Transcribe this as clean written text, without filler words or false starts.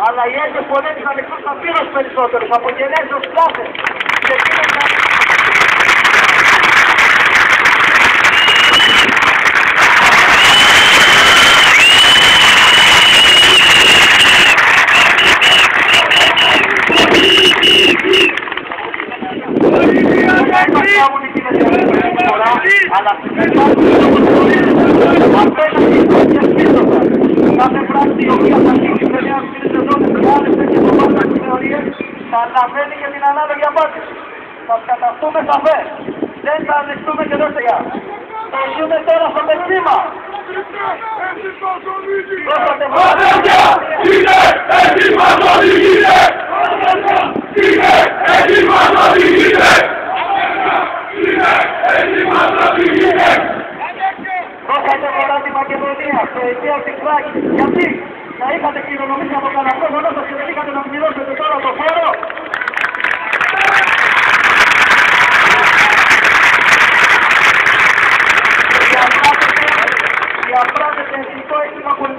Αλλά οι Έλληνες πολίτες θα ληφθούν παπύρους περισσότερους, από γενέζους κλάσες. Αλλά κάθε πράξη η οποία θα γίνει σε μια σεζόν με άλλες τέτοιες ομάδες και θεωρίες θα αναμένει και την ανάλογη απάντηση. Θα καταστούμε σαφές. Δεν θα ανοιχτούμε και δεύτερα. Θα ζούμε τώρα στο πετσίμα. Αδέρφια, είναι έτσι μας οδηγείτε! Είναι έτσι μας οδηγείτε! Είναι έτσι μας οδηγείτε! Δώσατε πολλά τη Μακεδονία, στο αιτία της Κράκης. Γιατί να είχατε κληρονομήσει από κανένα χρόνο και δεν είχατε να πληρώσετε τώρα το φόρο.